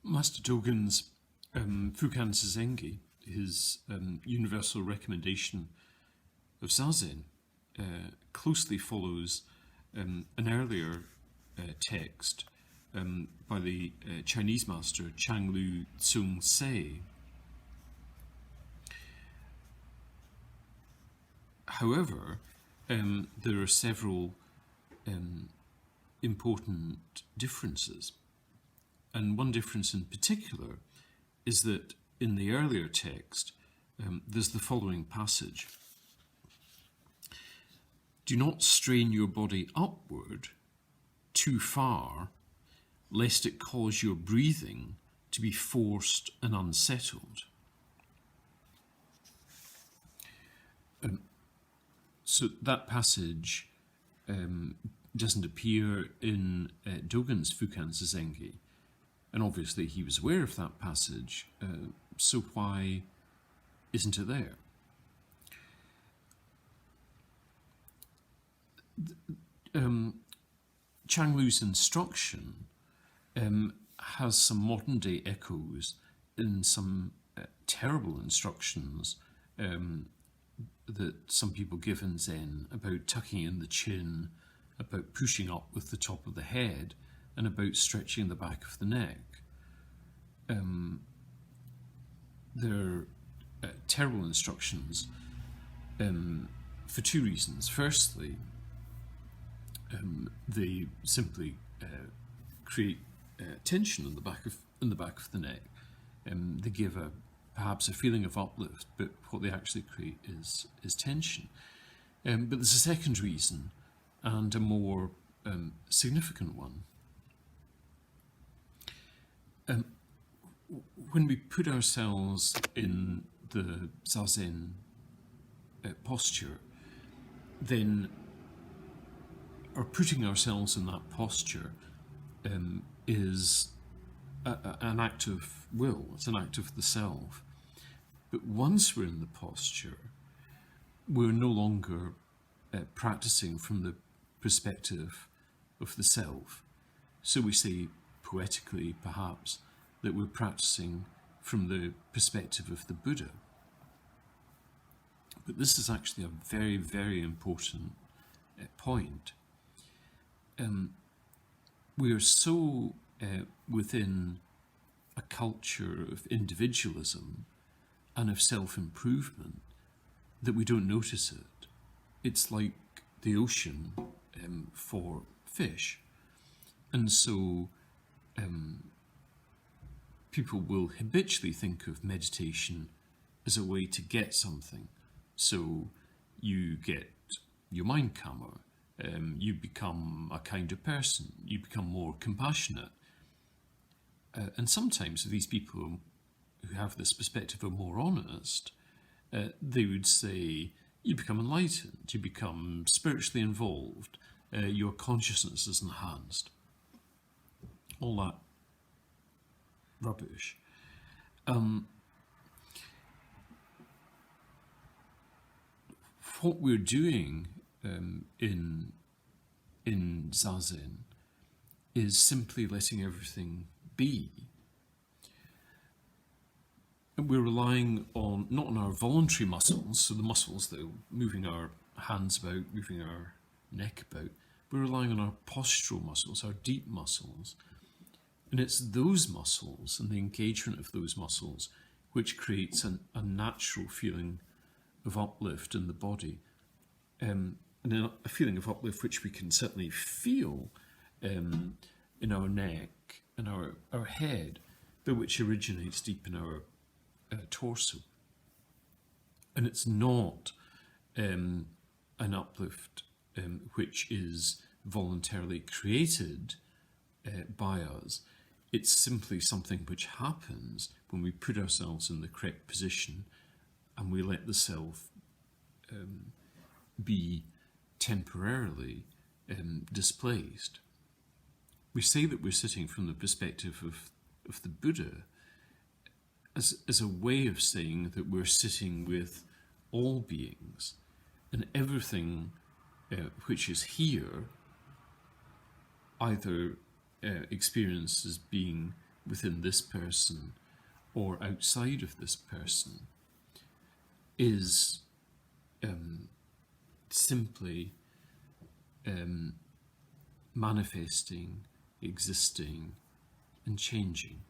Master Dogen's Fukan Zazengi, his universal recommendation of zazen, closely follows an earlier text by the Chinese master Changlu Tsung Se. However, there are several important differences. And one difference in particular is that in the earlier text, there's the following passage. Do not strain your body upward too far, lest it cause your breathing to be forced and unsettled. So that passage doesn't appear in Dogen's Fukan Zazengi. And obviously he was aware of that passage, so why isn't it there? Changlu's instruction has some modern day echoes in some terrible instructions that some people give in Zen about tucking in the chin, about pushing up with the top of the head, and about stretching the back of the neck. They're terrible instructions for two reasons. Firstly, they simply create tension in the back of the neck. They give perhaps a feeling of uplift, but what they actually create is tension. But there's a second reason, and a more significant one. When we put ourselves in the zazen posture, then our putting ourselves in that posture is an act of will, it's an act of the self. But once we're in the posture, we're no longer practicing from the perspective of the self. So we say, poetically perhaps, that we're practicing from the perspective of the Buddha. But this is actually a very, very important point. We are so within a culture of individualism and of self-improvement that we don't notice it. It's like the ocean for fish. And so people will habitually think of meditation as a way to get something. So you get your mind calmer, you become a kinder person, you become more compassionate. And sometimes these people who have this perspective are more honest. They would say, you become enlightened, you become spiritually involved, your consciousness is enhanced. All that rubbish. What we're doing in zazen is simply letting everything be. And we're relying on, not on our voluntary muscles, so the muscles that are moving our hands about, moving our neck about, we're relying on our postural muscles, our deep muscles. And it's those muscles and the engagement of those muscles which creates a natural feeling of uplift in the body. And a feeling of uplift which we can certainly feel in our neck and our head, but which originates deep in our torso. And it's not an uplift which is voluntarily created by us. It's simply something which happens when we put ourselves in the correct position and we let the self be temporarily displaced. We say that we're sitting from the perspective of the Buddha as a way of saying that we're sitting with all beings, and everything which is here either experienced as being within this person or outside of this person is simply manifesting, existing, and changing.